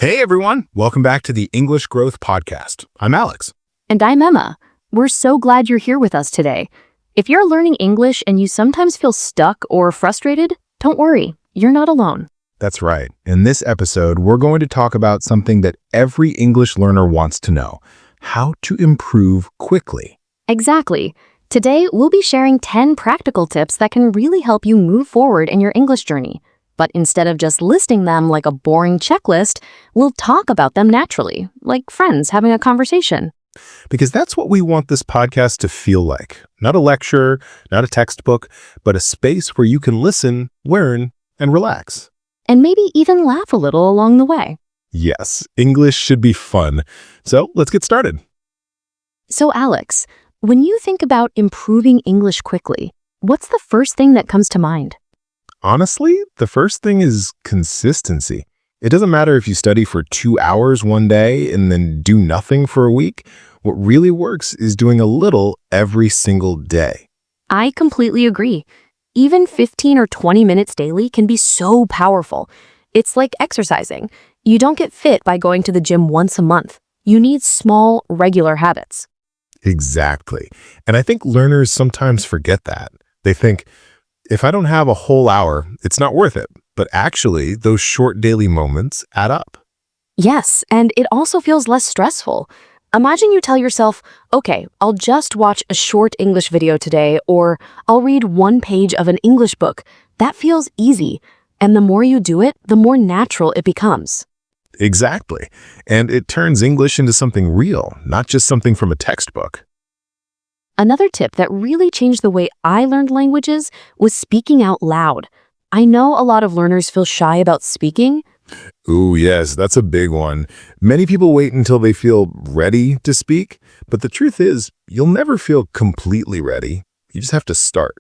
Hey everyone, welcome back to the English Growth Podcast. I'm Alex. And I'm Emma. We're so glad you're here with us today. If you're learning English and you sometimes feel stuck or frustrated, don't worry, you're not alone. That's right. In this episode, we're going to talk about something that every English learner wants to know: how to improve quickly. Exactly. Today, we'll be sharing 10 practical tips that can really help you move forward in your English journey. But instead of just listing them like a boring checklist, we'll talk about them naturally, like friends having a conversation. Because that's what we want this podcast to feel like. Not a lecture, not a textbook, but a space where you can listen, learn, and relax. And maybe even laugh a little along the way. Yes, English should be fun. So let's get started. So Alex, when you think about improving English quickly, what's the first thing that comes to mind? Honestly, the first thing is consistency. It doesn't matter if you study for 2 hours one day and then do nothing for a week. What really works is doing a little every single day. I completely agree. Even 15 or 20 minutes daily can be so powerful. It's like exercising. You don't get fit by going to the gym once a month. You need small, regular habits. Exactly. And I think learners sometimes forget that. They think, if I don't have a whole hour, it's not worth it. But actually, those short daily moments add up. Yes, and it also feels less stressful. Imagine you tell yourself, okay, I'll just watch a short English video today, or I'll read one page of an English book. That feels easy. And the more you do it, the more natural it becomes. Exactly. And it turns English into something real, not just something from a textbook. Another tip that really changed the way I learned languages was speaking out loud. I know a lot of learners feel shy about speaking. Ooh, yes, that's a big one. Many people wait until they feel ready to speak, but the truth is, you'll never feel completely ready. You just have to start.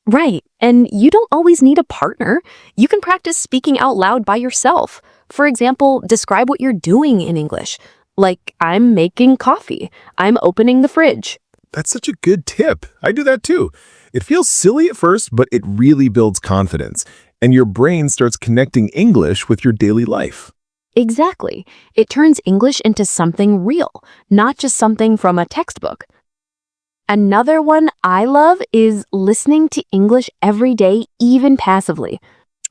Right, and you don't always need a partner. You can practice speaking out loud by yourself. For example, describe what you're doing in English. Like, I'm making coffee. I'm opening the fridge. That's such a good tip. I do that too. It feels silly at first, but it really builds confidence, and your brain starts connecting English with your daily life. Exactly. It turns English into something real, not just something from a textbook. Another one I love is listening to English every day, even passively.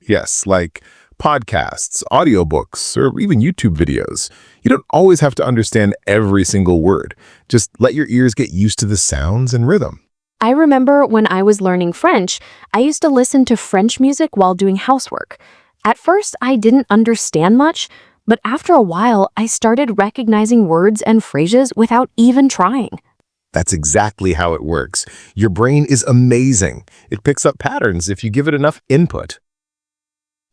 Yes, like podcasts, audiobooks, or even YouTube videos. You don't always have to understand every single word. Just let your ears get used to the sounds and rhythm. I remember when I was learning French, I used to listen to French music while doing housework. At first, I didn't understand much, but after a while, I started recognizing words and phrases without even trying. That's exactly how it works. Your brain is amazing. It picks up patterns if you give it enough input.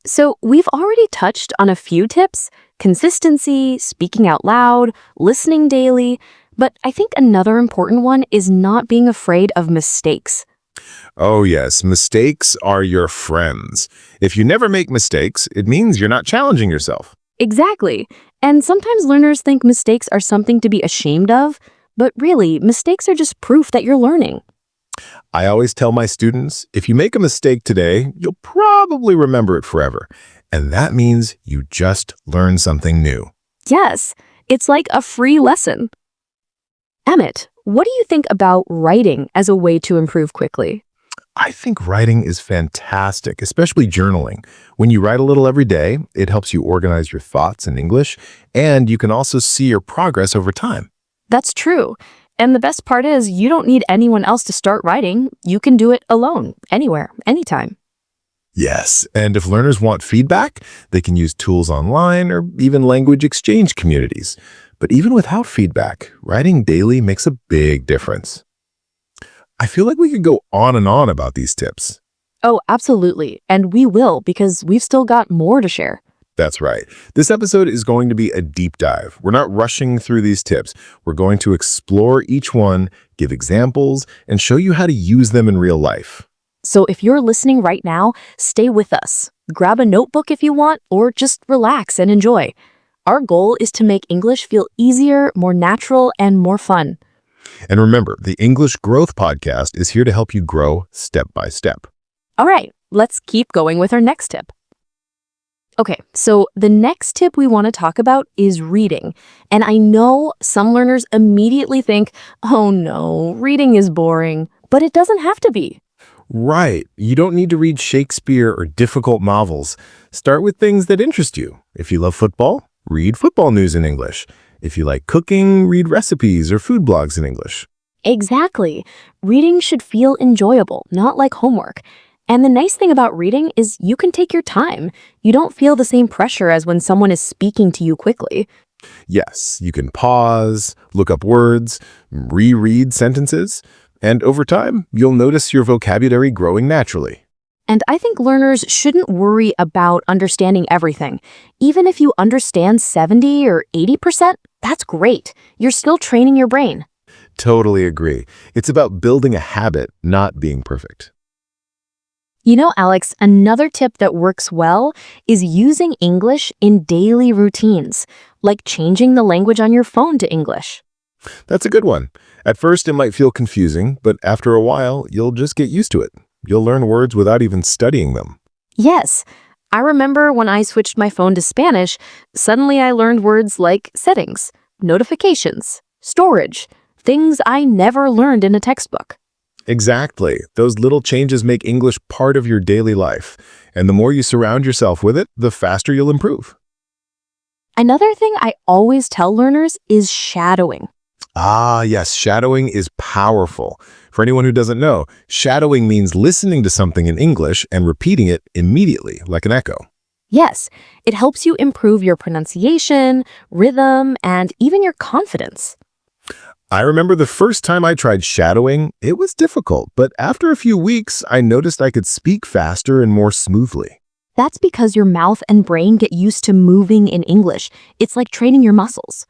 So we've already touched on a few tips: consistency, speaking out loud, listening daily, but I think another important one is not being afraid of mistakes. Oh yes, mistakes are your friends. If you never make mistakes, it means you're not challenging yourself. Exactly. And sometimes learners think mistakes are something to be ashamed of, but really, mistakes are just proof that you're learning. I always tell my students, if you make a mistake today, you'll probably remember it forever. And that means you just learned something new. Yes, it's like a free lesson. Emmett, what do you think about writing as a way to improve quickly? I think writing is fantastic, especially journaling. When you write a little every day, it helps you organize your thoughts in English, and you can also see your progress over time. That's true. And the best part is you don't need anyone else to start writing. You can do it alone, anywhere, anytime. Yes, and if learners want feedback, they can use tools online or even language exchange communities. But even without feedback, writing daily makes a big difference. I feel like we could go on and on about these tips. Oh, absolutely. And we will, because we've still got more to share. That's right. This episode is going to be a deep dive. We're not rushing through these tips. We're going to explore each one, give examples, and show you how to use them in real life. So if you're listening right now, stay with us. Grab a notebook if you want, or just relax and enjoy. Our goal is to make English feel easier, more natural, and more fun. And remember, the English Growth Podcast is here to help you grow step by step. All right, let's keep going with our next tip. Okay, so the next tip we want to talk about is reading. And I know some learners immediately think, oh no, reading is boring, but it doesn't have to be. Right. You don't need to read Shakespeare or difficult novels. Start with things that interest you. If you love football, read football news in English. If you like cooking, read recipes or food blogs in English. Exactly. Reading should feel enjoyable, not like homework. And the nice thing about reading is you can take your time. You don't feel the same pressure as when someone is speaking to you quickly. Yes, you can pause, look up words, reread sentences, and over time, you'll notice your vocabulary growing naturally. And I think learners shouldn't worry about understanding everything. Even if you understand 70 or 80%, that's great. You're still training your brain. Totally agree. It's about building a habit, not being perfect. You know, Alex, another tip that works well is using English in daily routines, like changing the language on your phone to English. That's a good one. At first, it might feel confusing, but after a while, you'll just get used to it. You'll learn words without even studying them. Yes, I remember when I switched my phone to Spanish, suddenly I learned words like settings, notifications, storage, things I never learned in a textbook. Exactly. Those little changes make English part of your daily life. And the more you surround yourself with it, the faster you'll improve. Another thing I always tell learners is shadowing. Ah, yes, shadowing is powerful. For anyone who doesn't know, shadowing means listening to something in English and repeating it immediately, like an echo. Yes, it helps you improve your pronunciation, rhythm, and even your confidence. I remember the first time I tried shadowing, it was difficult, but after a few weeks, I noticed I could speak faster and more smoothly. That's because your mouth and brain get used to moving in English. It's like training your muscles.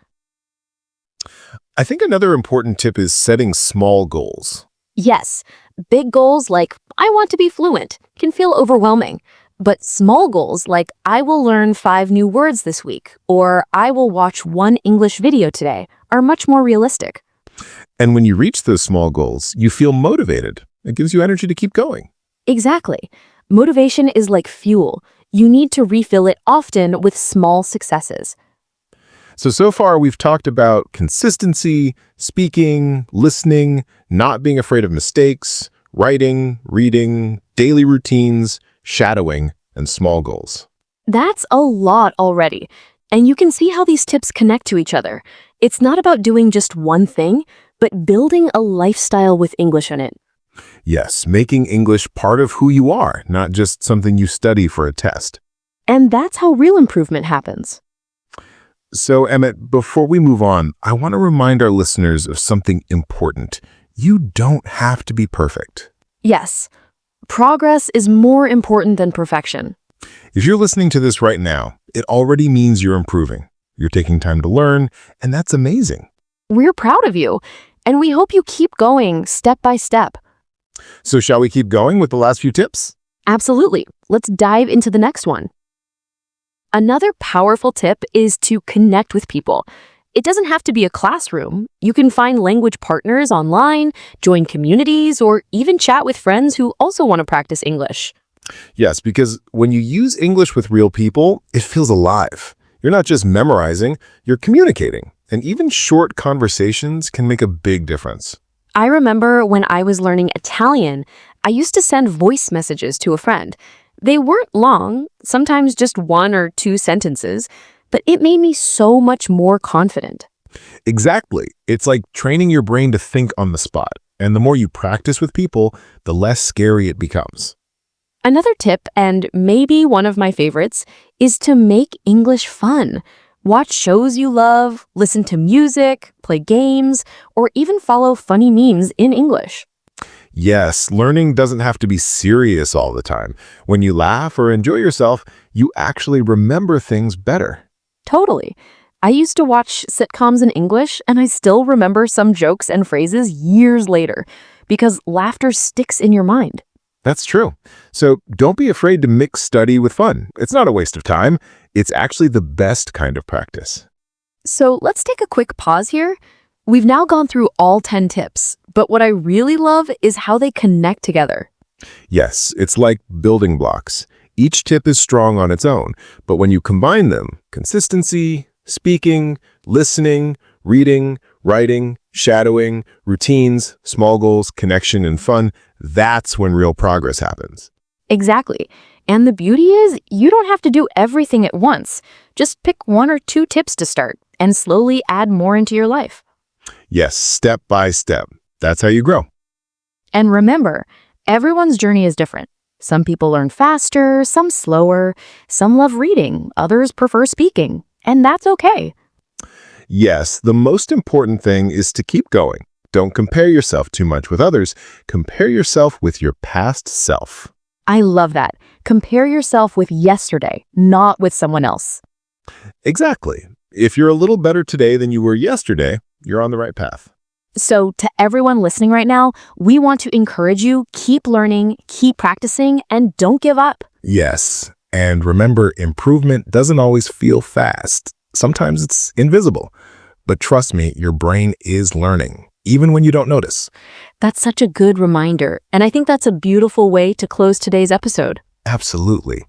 I think another important tip is setting small goals. Yes, big goals like I want to be fluent can feel overwhelming. But small goals like I will learn 5 new words this week or I will watch 1 English video today are much more realistic. And when you reach those small goals, you feel motivated. It gives you energy to keep going. Exactly. Motivation is like fuel. You need to refill it often with small successes. So far we've talked about consistency, speaking, listening, not being afraid of mistakes, writing, reading, daily routines, shadowing, and small goals. That's a lot already. And you can see how these tips connect to each other. It's not about doing just one thing, but building a lifestyle with English in it. Yes, making English part of who you are, not just something you study for a test. And that's how real improvement happens. So, Emmett, before we move on, I want to remind our listeners of something important. You don't have to be perfect. Yes, progress is more important than perfection. If you're listening to this right now, it already means you're improving. You're taking time to learn, and that's amazing. We're proud of you, and we hope you keep going step by step. So shall we keep going with the last few tips? Absolutely. Let's dive into the next one. Another powerful tip is to connect with people. It doesn't have to be a classroom. You can find language partners online, join communities, or even chat with friends who also want to practice English. Yes, because when you use English with real people, it feels alive. You're not just memorizing, you're communicating. And even short conversations can make a big difference. I remember when I was learning Italian, I used to send voice messages to a friend. They weren't long, sometimes just 1 or 2 sentences, but it made me so much more confident. Exactly. It's like training your brain to think on the spot. And the more you practice with people, the less scary it becomes. Another tip, and maybe one of my favorites, is to make English fun. Watch shows you love, listen to music, play games, or even follow funny memes in English. Yes, learning doesn't have to be serious all the time. When you laugh or enjoy yourself, you actually remember things better. Totally. I used to watch sitcoms in English, and I still remember some jokes and phrases years later because laughter sticks in your mind. That's true. So don't be afraid to mix study with fun. It's not a waste of time. It's actually the best kind of practice. So let's take a quick pause here. We've now gone through all 10 tips, but what I really love is how they connect together. Yes, it's like building blocks. Each tip is strong on its own, but when you combine them, consistency, speaking, listening, reading, writing, shadowing, routines, small goals, connection, and fun, that's when real progress happens. Exactly. And the beauty is, you don't have to do everything at once. Just pick 1 or 2 tips to start and slowly add more into your life. Yes, step by step. That's how you grow. And remember, everyone's journey is different. Some people learn faster, some slower, some love reading, others prefer speaking, and that's okay. Yes, the most important thing is to keep going. Don't compare yourself too much with others. Compare yourself with your past self. I love that. Compare yourself with yesterday, not with someone else. Exactly. If you're a little better today than you were yesterday, you're on the right path. So to everyone listening right now, we want to encourage you, keep learning, keep practicing, and don't give up. Yes, and remember, improvement doesn't always feel fast. Sometimes it's invisible. But trust me, your brain is learning, even when you don't notice. That's such a good reminder, and I think that's a beautiful way to close today's episode. Absolutely.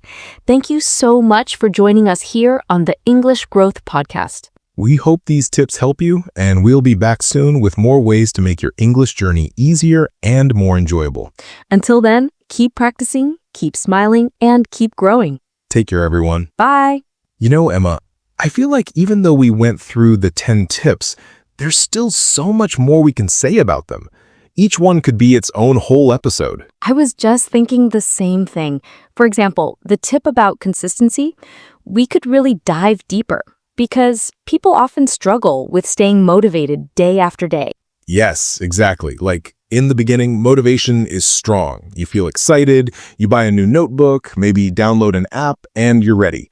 Thank you so much for joining us here on the English Growth Podcast. We hope these tips help you, and we'll be back soon with more ways to make your English journey easier and more enjoyable. Until then, keep practicing, keep smiling, and keep growing. Take care, everyone. Bye. You know, Emma, I feel like even though we went through the 10 tips, there's still so much more we can say about them. Each one could be its own whole episode. I was just thinking the same thing. For example, the tip about consistency, we could really dive deeper because people often struggle with staying motivated day after day. Yes, exactly. Like in the beginning, motivation is strong. You feel excited, you buy a new notebook, maybe download an app, and you're ready.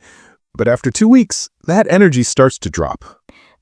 But after 2 weeks, that energy starts to drop.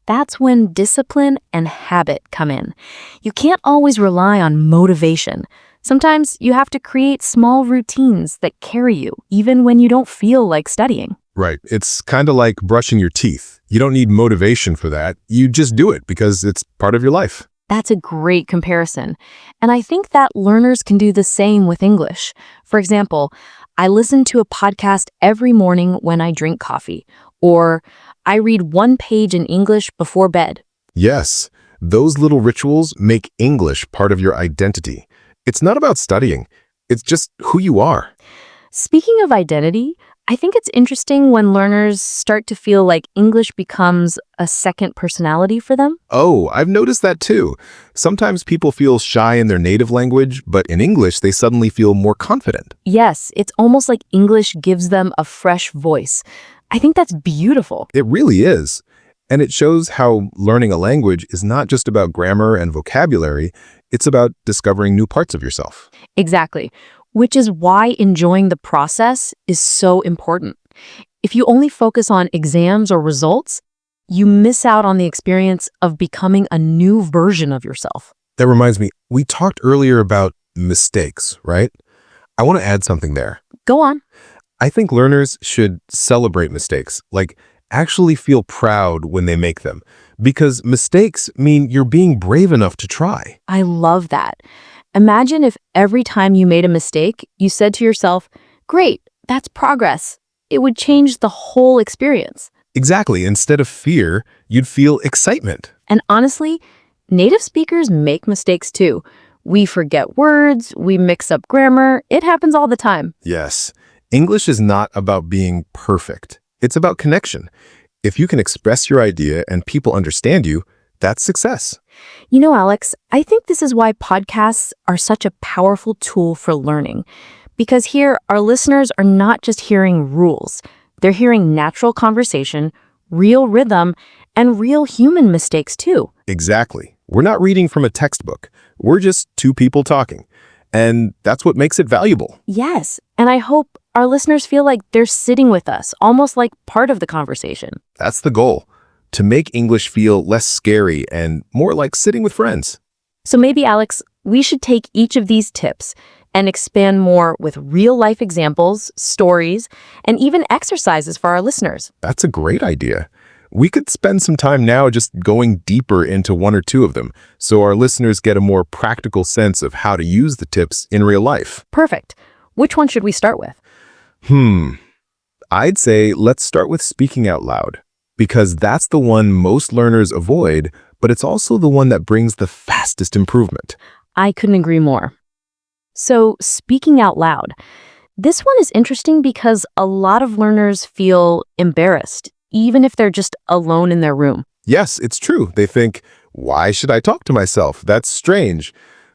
That's when discipline and habit come in. You can't always rely on motivation. Sometimes you have to create small routines that carry you, even when you don't feel like studying. Right. It's kind of like brushing your teeth. You don't need motivation for that. You just do it because it's part of your life. That's a great comparison. And I think that learners can do the same with English. For example, I listen to a podcast every morning when I drink coffee, or I read 1 page in English before bed. Yes, those little rituals make English part of your identity. It's not about studying. It's just who you are. Speaking of identity, I think it's interesting when learners start to feel like English becomes a second personality for them. Oh, I've noticed that too. Sometimes people feel shy in their native language, but in English, they suddenly feel more confident. Yes, it's almost like English gives them a fresh voice. I think that's beautiful. It really is. And it shows how learning a language is not just about grammar and vocabulary, it's about discovering new parts of yourself. Exactly. Which is why enjoying the process is so important. If you only focus on exams or results, you miss out on the experience of becoming a new version of yourself. That reminds me, we talked earlier about mistakes, right? I want to add something there. Go on. I think learners should celebrate mistakes, like actually feel proud when they make them, because mistakes mean you're being brave enough to try. I love that. Imagine if every time you made a mistake, you said to yourself, "Great, that's progress." It would change the whole experience. Exactly. Instead of fear, you'd feel excitement. And honestly, native speakers make mistakes too. We forget words, we mix up grammar. It happens all the time. Yes. English is not about being perfect. It's about connection. If you can express your idea and people understand you, that's success. You know, Alex, I think this is why podcasts are such a powerful tool for learning. Because here, our listeners are not just hearing rules. They're hearing natural conversation, real rhythm, and real human mistakes too. Exactly. We're not reading from a textbook. We're just 2 people talking. And that's what makes it valuable. Yes, and I hope our listeners feel like they're sitting with us, almost like part of the conversation. That's the goal, to make English feel less scary and more like sitting with friends. So maybe, Alex, we should take each of these tips and expand more with real-life examples, stories, and even exercises for our listeners. That's a great idea. We could spend some time now just going deeper into 1 or 2 of them, so our listeners get a more practical sense of how to use the tips in real life. Perfect. Which one should we start with? Hmm. I'd say let's start with speaking out loud, because that's the one most learners avoid, but it's also the one that brings the fastest improvement. I couldn't agree more. So, speaking out loud. This one is interesting because a lot of learners feel embarrassed, even if they're just alone in their room. Yes, it's true. They think, why should I talk to myself? That's strange.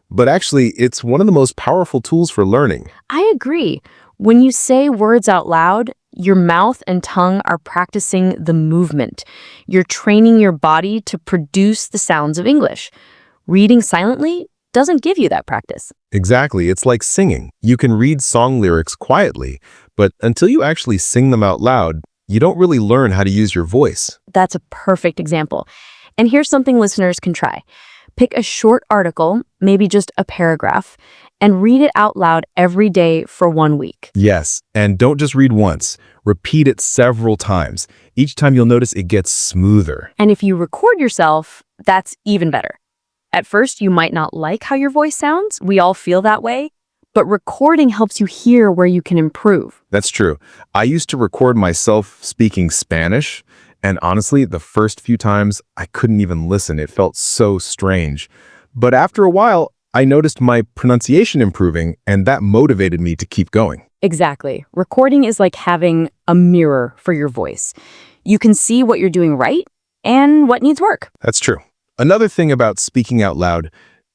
But actually, it's one of the most powerful tools for learning. I agree. When you say words out loud, your mouth and tongue are practicing the movement. You're training your body to produce the sounds of English. Reading silently doesn't give you that practice. Exactly. It's like singing. You can read song lyrics quietly, but until you actually sing them out loud, you don't really learn how to use your voice. That's a perfect example. And here's something listeners can try. Pick a short article, maybe just a paragraph, and read it out loud every day for 1 week. Yes, and don't just read once. Repeat it several times. Each time you'll notice it gets smoother. And if you record yourself, that's even better. At first, you might not like how your voice sounds. We all feel that way. But recording helps you hear where you can improve. That's true. I used to record myself speaking Spanish, and honestly, the first few times, I couldn't even listen. It felt so strange. But after a while, I noticed my pronunciation improving, and that motivated me to keep going. Exactly. Recording is like having a mirror for your voice. You can see what you're doing right and what needs work. That's true. Another thing about speaking out loud,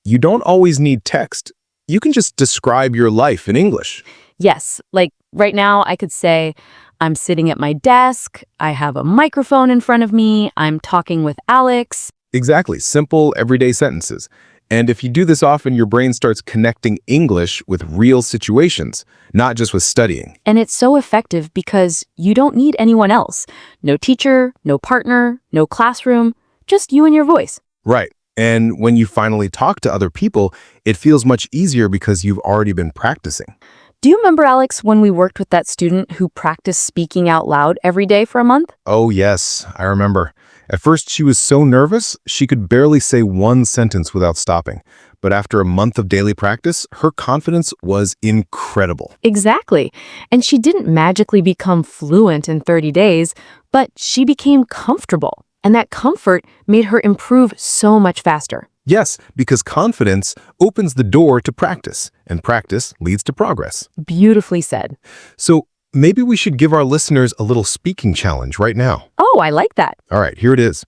you don't always need text. You can just describe your life in English. Yes, like right now I could say, I'm sitting at my desk, I have a microphone in front of me, I'm talking with Alex. Exactly. Simple, everyday sentences. And if you do this often, your brain starts connecting English with real situations, not just with studying. And it's so effective because you don't need anyone else. No teacher, no partner, no classroom, just you and your voice. Right. And when you finally talk to other people, it feels much easier because you've already been practicing. Do you remember, Alex, when we worked with that student who practiced speaking out loud every day for a month? Oh, yes, I remember. At first, she was so nervous, she could barely say one sentence without stopping. But after a month of daily practice, her confidence was incredible. Exactly. And she didn't magically become fluent in 30 days, but she became comfortable. And that comfort made her improve so much faster. Yes, because confidence opens the door to practice, and practice leads to progress. Beautifully said. So maybe we should give our listeners a little speaking challenge right now. Oh, I like that. All right, here it is.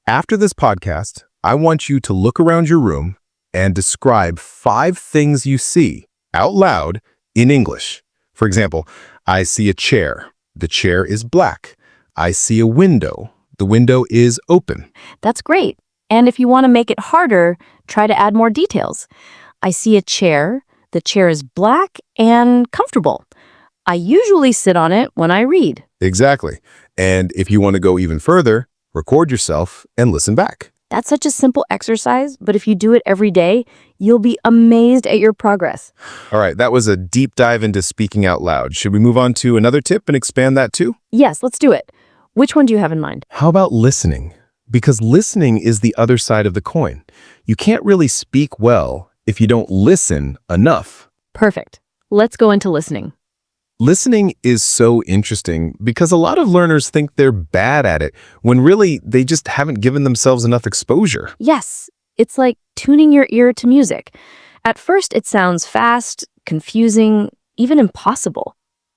After this podcast, I want you to look around your room and describe 5 things you see out loud in English. For example, I see a chair. The chair is black. I see a window. The window is open. That's great. And if you want to make it harder, try to add more details. I see a chair. The chair is black and comfortable. I usually sit on it when I read. Exactly. And if you want to go even further, record yourself and listen back. That's such a simple exercise, but if you do it every day, you'll be amazed at your progress. All right, that was a deep dive into speaking out loud. Should we move on to another tip and expand that too? Yes, let's do it. Which one do you have in mind? How about listening? Because listening is the other side of the coin. You can't really speak well if you don't listen enough. Perfect. Let's go into listening. Listening is so interesting because a lot of learners think they're bad at it when really they just haven't given themselves enough exposure. Yes, it's like tuning your ear to music. At first, it sounds fast, confusing, even impossible.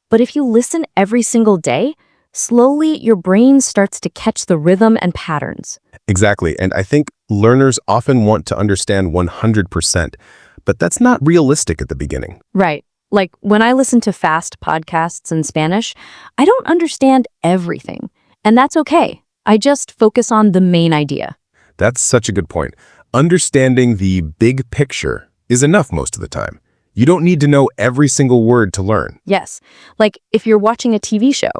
But if you listen every single day, slowly your brain starts to catch the rhythm and patterns. Exactly, and I think learners often want to understand 100%, but that's not realistic at the beginning. Right. Like when I listen to fast podcasts in Spanish, I don't understand everything. And that's okay. I just focus on the main idea. That's such a good point. Understanding the big picture is enough most of the time. You don't need to know every single word to learn. Yes. Like if you're watching a TV show,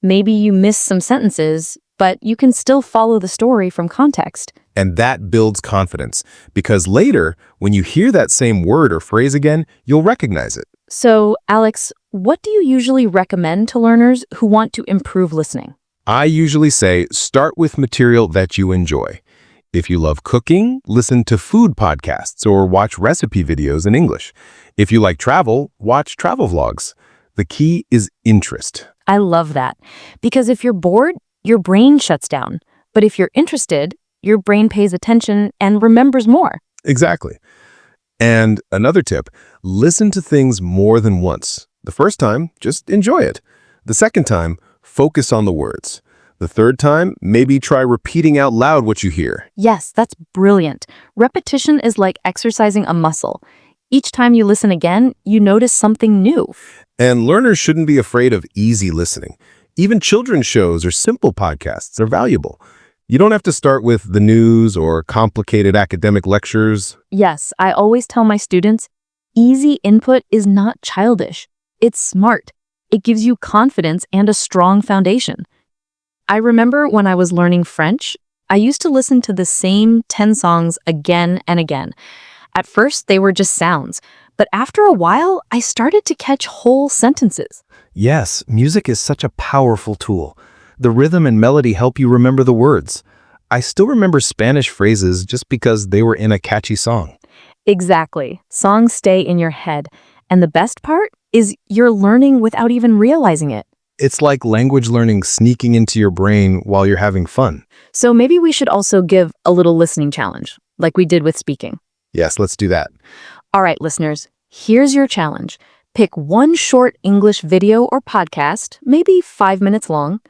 maybe you miss some sentences, but you can still follow the story from context. And that builds confidence, because later, when you hear that same word or phrase again, you'll recognize it. So, Alex, what do you usually recommend to learners who want to improve listening? I usually say start with material that you enjoy. If you love cooking, listen to food podcasts or watch recipe videos in English. If you like travel, watch travel vlogs. The key is interest. I love that. Because if you're bored, your brain shuts down. But if you're interested, your brain pays attention and remembers more. Exactly. And another tip, listen to things more than once. The first time, just enjoy it. The second time, focus on the words. The third time, maybe try repeating out loud what you hear. Yes, that's brilliant. Repetition is like exercising a muscle. Each time you listen again, you notice something new. And learners shouldn't be afraid of easy listening. Even children's shows or simple podcasts are valuable. You don't have to start with the news or complicated academic lectures. Yes, I always tell my students, easy input is not childish. It's smart. It gives you confidence and a strong foundation. I remember when I was learning French, I used to listen to the same 10 songs again and again. At first, they were just sounds, but after a while, I started to catch whole sentences. Yes, music is such a powerful tool. The rhythm and melody help you remember the words. I still remember Spanish phrases just because they were in a catchy song. Exactly. Songs stay in your head. And the best part is you're learning without even realizing it. It's like language learning sneaking into your brain while you're having fun. So maybe we should also give a little listening challenge, like we did with speaking. Yes, let's do that. All right, listeners, here's your challenge. Pick one short English video or podcast, maybe 5 minutes long.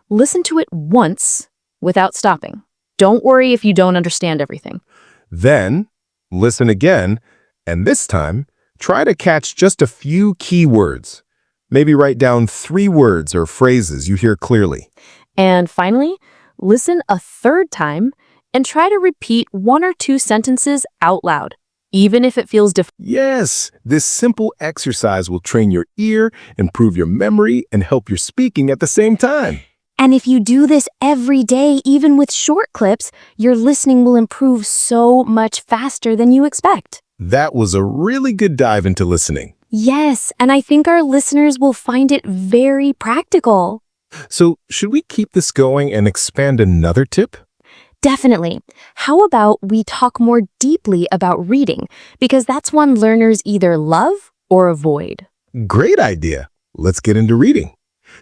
Listen to it once without stopping. Don't worry if you don't understand everything. Then, listen again, and this time, try to catch just a few key words. Maybe write down 3 words or phrases you hear clearly. And finally, listen a third time and try to repeat 1 or 2 sentences out loud, even if it feels difficult. Yes, this simple exercise will train your ear, improve your memory, and help your speaking at the same time. And if you do this every day, even with short clips, your listening will improve so much faster than you expect. That was a really good dive into listening. Yes, and I think our listeners will find it very practical. So, should we keep this going and expand another tip? Definitely. How about we talk more deeply about reading? Because that's one learners either love or avoid. Great idea. Let's get into reading.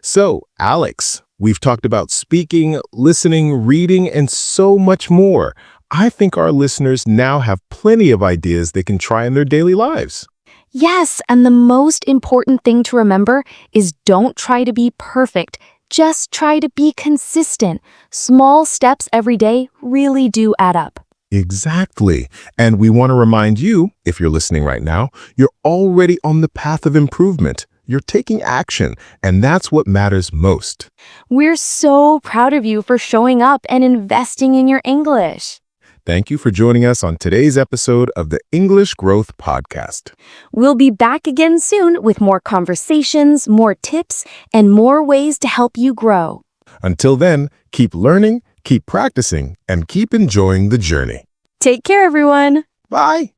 So, Alex, we've talked about speaking, listening, reading, and so much more. I think our listeners now have plenty of ideas they can try in their daily lives. Yes, and the most important thing to remember is don't try to be perfect. Just try to be consistent. Small steps every day really do add up. Exactly. And we want to remind you, if you're listening right now, you're already on the path of improvement. You're taking action, and that's what matters most. We're so proud of you for showing up and investing in your English. Thank you for joining us on today's episode of the English Growth Podcast. We'll be back again soon with more conversations, more tips, and more ways to help you grow. Until then, keep learning, keep practicing, and keep enjoying the journey. Take care, everyone. Bye.